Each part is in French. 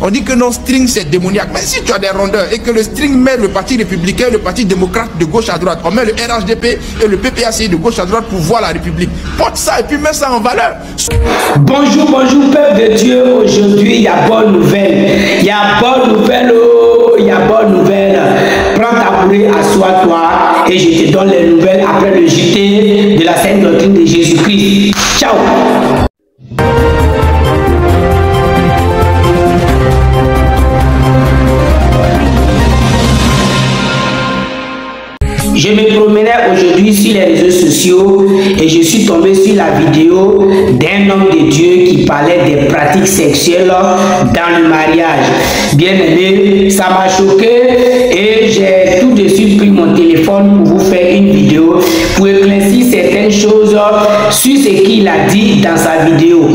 on dit que non, string c'est démoniaque. Mais si tu as des rondeurs et que le string met le parti républicain, le parti démocrate de gauche à droite, on met le RHDP et le PPAC de gauche à droite pour voir la République. Porte ça et puis mets ça en valeur. Bonjour, bonjour peuple de Dieu. Aujourd'hui, il y a bonne nouvelle. Il y a bonne nouvelle. Oh, il y a bonne nouvelle. Prends ta bourrée, assois-toi et je te donne les nouvelles après le JT de la Sainte Doctrine de Jésus-Christ. Ciao. Je me promenais aujourd'hui sur les réseaux sociaux et je suis tombé sur la vidéo d'un homme de Dieu qui parlait des pratiques sexuelles dans le mariage. Bien aimé, ça m'a choqué et j'ai tout de suite pris mon téléphone pour vous faire une vidéo pour éclaircir certaines choses sur ce qu'il a dit dans sa vidéo.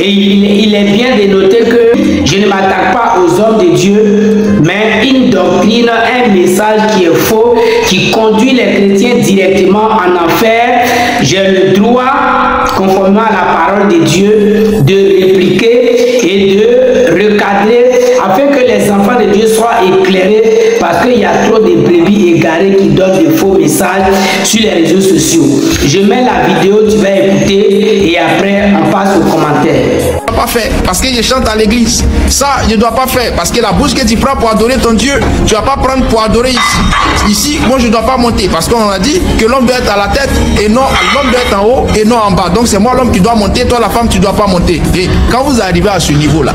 Et il est bien de noter que je ne m'attaque pas aux hommes de Dieu, mais une doctrine, un message qui est faux, qui conduit les chrétiens directement en enfer. J'ai le droit, conformément à la parole de Dieu, de répliquer et de recadrer afin que les enfants de Dieu soient éclairés, parce qu'il y a trop de brebis égarées qui donnent de faux messages sur les réseaux sociaux. Je mets la vidéo, tu vas écouter et après on passe aux commentaires. Pas faire parce que je chante à l'église. Ça, je ne dois pas faire parce que la bouche que tu prends pour adorer ton Dieu, tu ne vas pas prendre pour adorer ici. Ici, moi je ne dois pas monter parce qu'on a dit que l'homme doit être à la tête et non, l'homme doit être en haut et non en bas. Donc c'est moi l'homme qui doit monter, toi la femme tu ne dois pas monter. Et quand vous arrivez à ce niveau-là,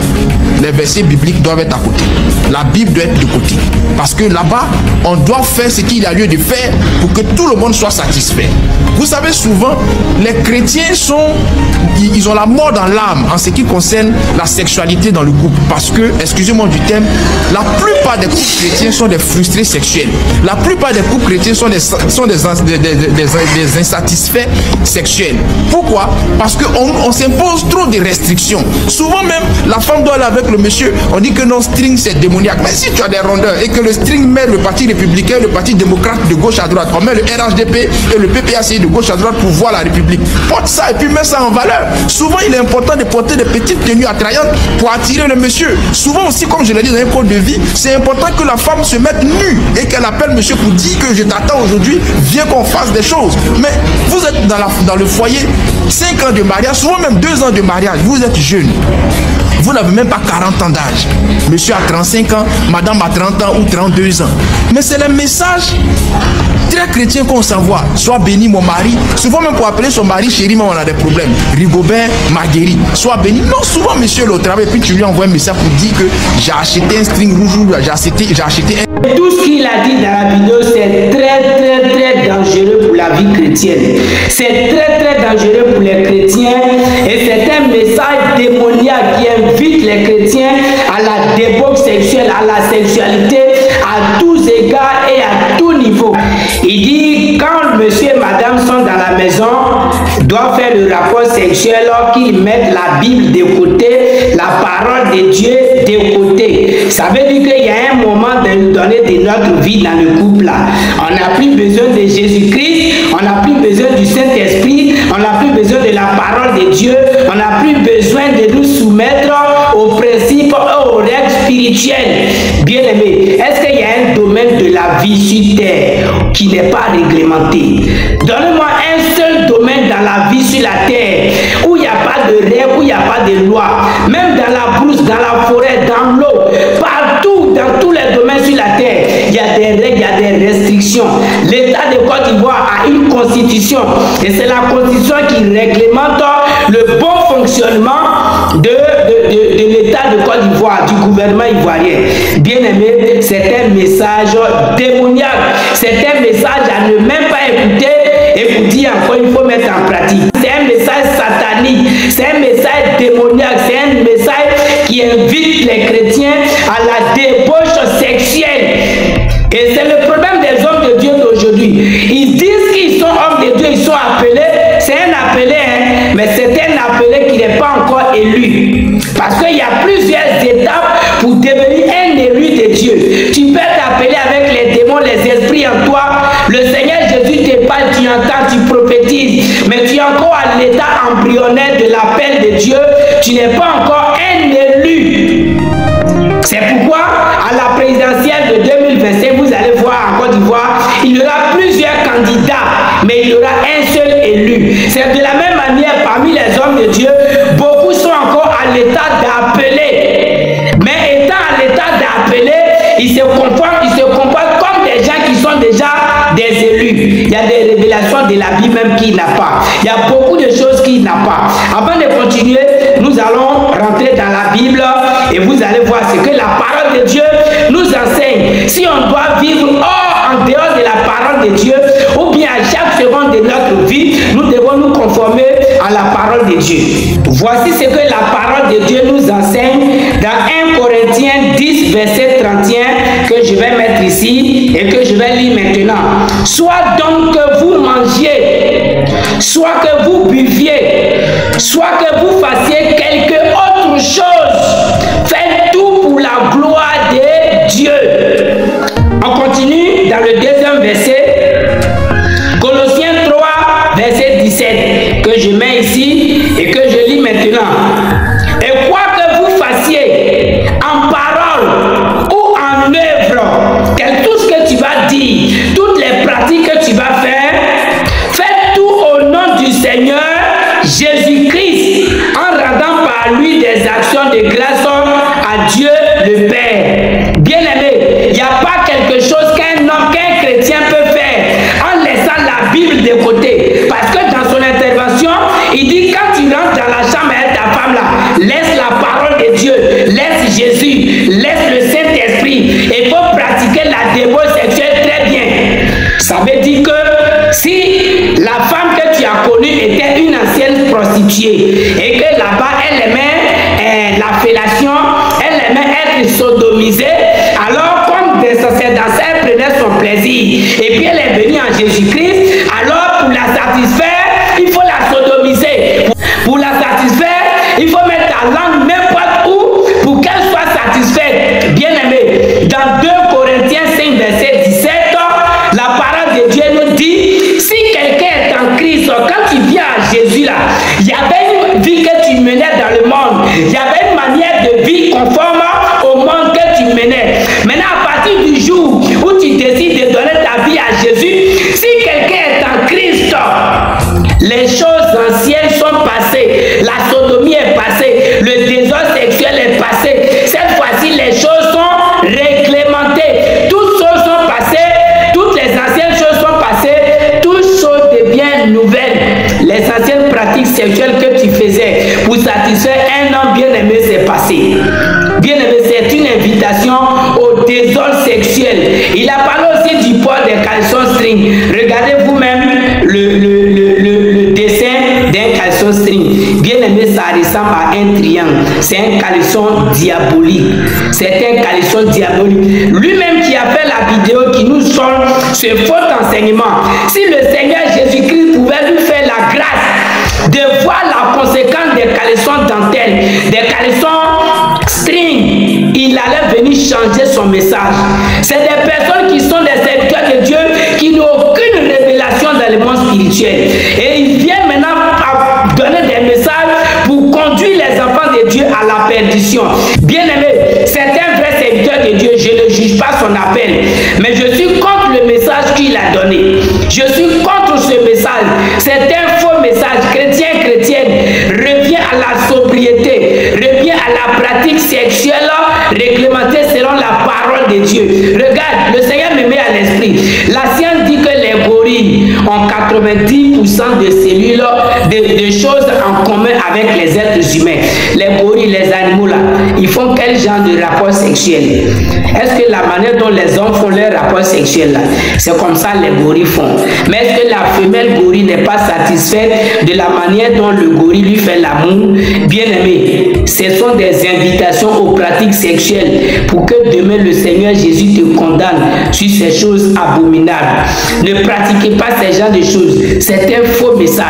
les versets bibliques doivent être à côté. La Bible doit être de côté. Parce que là-bas, on doit faire ce qu'il a lieu de faire pour que tout le monde soit satisfait. Vous savez, souvent, les chrétiens ils ont la mort dans l'âme en ce qui concerne la sexualité dans le couple. Parce que, excusez-moi du terme, la plupart des couples chrétiens sont des frustrés sexuels. La plupart des couples chrétiens sont des insatisfaits sexuels. Pourquoi? Parce qu'on s'impose trop de restrictions. Souvent même, la femme doit aller avec le monsieur. On dit que non, string c'est démoniaque. Mais si tu as des rondeurs et que le string met le parti républicain, le parti démocrate de gauche à droite, on met le RHDP et le PPAC de gauche à droite pour voir la République. Porte ça et puis mets ça en valeur. Souvent, il est important de porter des petites tenues attrayantes pour attirer le monsieur. Souvent aussi, comme je l'ai dit dans un code de vie, c'est important que la femme se mette nue et qu'elle appelle monsieur pour dire que je t'attends aujourd'hui, viens qu'on fasse des choses. Mais vous êtes dans le foyer, 5 ans de mariage, souvent même 2 ans de mariage, vous êtes jeune. Vous n'avez même pas 40 ans d'âge. Monsieur a 35 ans, madame a 30 ans ou 32 ans. Mais c'est le message très chrétien qu'on s'envoie. Sois béni mon mari. Souvent même pour appeler son mari chéri, mais on a des problèmes. Rigobert, Marguerite. Sois béni. Non, souvent monsieur le travail, puis tu lui envoies un message pour dire que j'ai acheté un string rouge, j'ai acheté un... Tout ce qu'il a dit dans la vidéo, c'est très dangereux pour la vie chrétienne. C'est très dangereux pour les chrétiens et c'est un message démoniaque qui invite les chrétiens à la débauche sexuelle, à la sexualité, à tous égards et à tout niveau. Il dit quand monsieur et madame sont dans la maison, doivent faire le rapport sexuel, qu'ils mettent la Bible de côté, la parole de Dieu de côté. Ça veut dire qu'il y a un moment de nous donner de notre vie dans le couple là. On n'a plus besoin de Jésus-Christ, on n'a plus besoin du Saint-Esprit, on n'a plus besoin de la parole de Dieu, on n'a plus besoin de nous soumettre aux principes et aux règles spirituelles. Bien aimé, est-ce qu'il y a un domaine de la vie sur terre qui n'est pas réglementé? Donnez-moi un seul domaine dans la vie sur la terre où il n'y a pas de règles, où il n'y a pas de loi. Même dans la brousse, dans la forêt, dans l'eau, partout, dans tous les domaines sur la terre, il y a des règles, il y a des restrictions. L'État de Côte d'Ivoire a une constitution et c'est la constitution qui réglemente le bon fonctionnement de l'État de Côte d'Ivoire, du gouvernement ivoirien. Bien aimé, c'est un message démoniaque, c'est un message à ne même pas écouter et pour dire encore il faut mettre en pratique. C'est un message satanique, c'est un message démoniaque, c'est un message qui invite les chrétiens à la débauche sexuelle. Et c'est le problème des hommes de Dieu d'aujourd'hui. Ils disent qu'ils sont hommes de Dieu, ils sont appelés, c'est un appelé, hein, mais c'est un appelé qui n'est pas encore élu. Parce qu'il y a plusieurs étapes pour devenir un élu de Dieu. Tu peux t'appeler avec les démons, les esprits en toi. Le Seigneur Jésus te parle, tu entends, tu prophétises. Mais tu es encore à l'état embryonnaire de l'appel de Dieu. Tu n'es pas encore un élu. C'est de la même manière, parmi les hommes de Dieu, beaucoup sont encore à l'état d'appeler. Mais étant à l'état d'appeler, ils se comportent comme des gens qui sont déjà des élus. Il y a des révélations de la Bible même qu'il n'a pas. Il y a beaucoup de choses qu'il n'a pas. Avant de continuer, nous allons rentrer dans la Bible et vous allez voir ce que la parole de Dieu nous enseigne. Si on doit vivre en dehors de la parole de Dieu, ou bien à chaque seconde de notre vie, nous devons nous conformer à la parole de Dieu. Voici ce que la parole de Dieu nous enseigne dans 1 Corinthiens 10, verset 31, que je vais mettre ici et que je vais lire maintenant. Soit donc que vous mangiez, soit que vous buviez, soit que vous fassiez quelque autre chose, faites tout pour la gloire de Dieu. On continue dans le deuxième verset, Colossiens 3, verset 17, que je mets ici et que je lis maintenant. Et quoi que vous fassiez en parole ou en œuvre, tout ce que tu vas dire, toutes les pratiques que tu vas faire, faites tout au nom du Seigneur Jésus-Christ, en rendant par lui des actions de grâce à Dieu le Père. Bien-aimé, il n'y a pas quelque chose qu'un homme, qu'un chrétien peut faire en laissant la Bible de côté. Parce que dans son intervention, il dit quand tu rentres dans la chambre avec ta femme là, laisse la parole de Dieu, laisse Jésus, laisse le Saint-Esprit. Il faut pratiquer la débauche sexuelle très bien. Ça veut dire que si la femme que tu as connue était une ancienne prostituée et que là-bas elle aimait la fellation, elle aimait être sodomisée, alors comme des sacerdotes, elle prenait son plaisir et puis elle est venue en Jésus-Christ, alors pour la satisfaire, il faut la sodomiser. Pour la satisfaire, il faut mettre ta langue n'importe où pour qu'elle soit satisfaite. Bien aimé, dans 2 Corinthiens 5, verset 17, la parole de Dieu nous dit, si quelqu'un est en Christ, quand tu viens à Jésus là, il y avait une vie que tu menais dans le monde, il y avait une manière de vie conforme au monde que tu menais. Maintenant, à partir du jour où tu décides de donner ta vie à Jésus, si quelqu'un est en Christ, les choses anciennes sont passées, la sodomie est passée, le désordre sexuel est passé. Cette fois-ci, les choses sont réglementées, toutes choses sont passées, toutes les anciennes choses sont passées, toutes choses deviennent nouvelles. Les anciennes pratiques sexuelles que tu faisais pour satisfaire un homme bien-aimé, c'est passé. Bien-aimé, c'est une invitation au désordre sexuel. Il a parlé aussi du port des caleçons string. Regardez vous-même le dessin d'un caleçon string. Bien-aimé, ça ressemble à un triangle. C'est un caleçon diabolique. C'est un caleçon diabolique. Lui-même qui a fait la vidéo qui nous sonne ce faux enseignement. Si le Seigneur Jésus-Christ pouvait lui faire la grâce de voir la conséquence des caleçons dentelles, des caleçons string, il allait venir changer son message. C'est des personnes qui sont des serviteurs de Dieu qui n'ont aucune révélation dans le monde spirituel. Et ils viennent maintenant donner des messages pour conduire les enfants de Dieu à la perdition. Bien-aimé, c'est un vrai serviteur de Dieu. Je ne juge pas son appel, mais je suis contre le message qu'il a donné. Je suis contre ce message. C'est un faux message. Chrétien, chrétienne, reviens à la sobriété, reviens à la pratique sexuelle réglementée selon la parole de Dieu. Regarde, le Seigneur me met à l'esprit. La science dit que les gorilles ont 90% de cellules, de choses en commun avec les êtres humains. Les gorilles, les animaux là, ils font quel genre de rapport sexuel? Est-ce que la manière dont les hommes font leur rapport sexuel là, c'est comme ça les gorilles font? Mais est-ce que la femelle gorille n'est pas satisfaite de la manière dont le gorille lui fait l'amour? Bien aimé, ce sont des invitations aux pratiques sexuelles pour que demain le Seigneur Jésus te condamne sur ces choses abominables. Ne pratiquez pas ces genres de choses. C'est un faux message.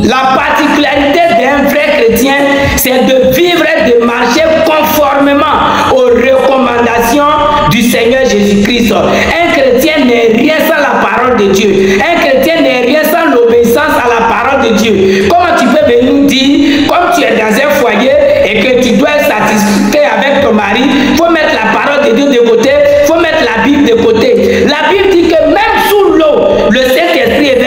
La particularité d'un vrai chrétien, c'est de vivre et de marcher conformément aux recommandations du Seigneur Jésus-Christ. Un chrétien n'est rien sans la parole de Dieu. Un chrétien n'est rien sans l'obéissance à la parole de Dieu. Comment tu peux venir nous dire, comme tu es dans un foyer et que tu dois être satisfait avec ton mari, il faut mettre la parole de Dieu de côté, il faut mettre la Bible de côté. La Bible dit que même sous l'eau, le Saint-Esprit est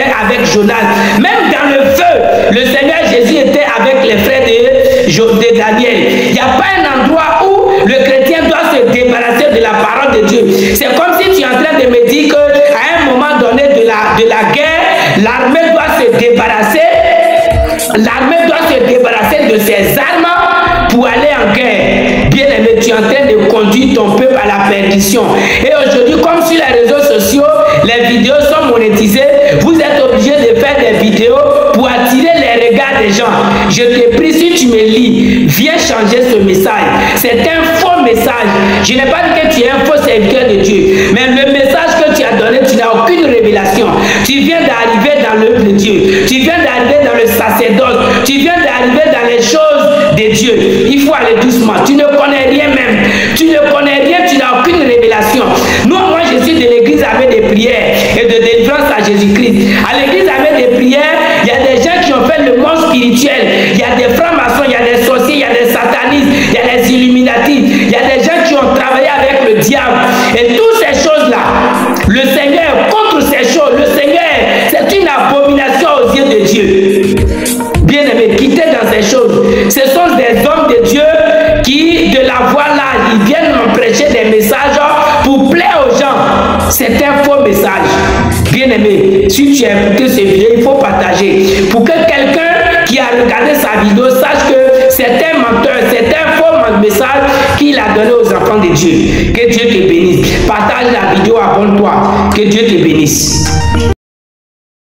de Daniel. Il n'y a pas un endroit où le chrétien doit se débarrasser de la parole de Dieu. C'est comme si tu es en train de me dire qu'à un moment donné de la guerre, l'armée doit se débarrasser. L'armée doit se débarrasser de ses armes pour aller en guerre. Bien aimé, tu es en train de conduire ton peuple à la perdition. Et aujourd'hui, comme sur les réseaux sociaux, les vidéos sont monétisées, vous êtes obligé de faire des vidéos pour attirer les regards des gens. Je te prie, si tu me lis, viens changer ce message. C'est un faux message. Je n'ai pas dit que tu es un faux serviteur de Dieu, mais le message que tu as donné, tu n'as aucune révélation. Tu viens d'arriver dans l'œuvre de Dieu. Tu viens d'arriver dans le sacerdoce. Tu viens d'arriver dans les choses de Dieu. Il faut aller doucement. Tu ne connais rien même. Tu ne connais rien, tu n'as aucune révélation. Moi, je suis de l'église avec des prières et de délivrance à Jésus-Christ. À l'église avec des prières, il y a des gens qui ont fait le monde spirituel. Il y a des francs-maçons, il y a des sorciers, il y a des satanistes, il y a des illuminatis. Il y a des gens qui ont travaillé avec le diable. Et toutes ces choses-là, le Seigneur est contre ces choses. Le Seigneur, c'est une abomination aux yeux de Dieu. Bien aimé, quittez dans ces choses. Ce sont des hommes de Dieu qui, de la voix là, ils viennent me prêcher des messages pour plaire aux gens. C'est un faux message. Bien aimé, si tu as écouté ce vidéo, il faut partager. Pour que quelqu'un qui a regardé sa vidéo sache que c'est un menteur, c'est un faux message qu'il a donné aux enfants de Dieu. Que Dieu te bénisse. Partage la vidéo, abonne-toi. Que Dieu te bénisse.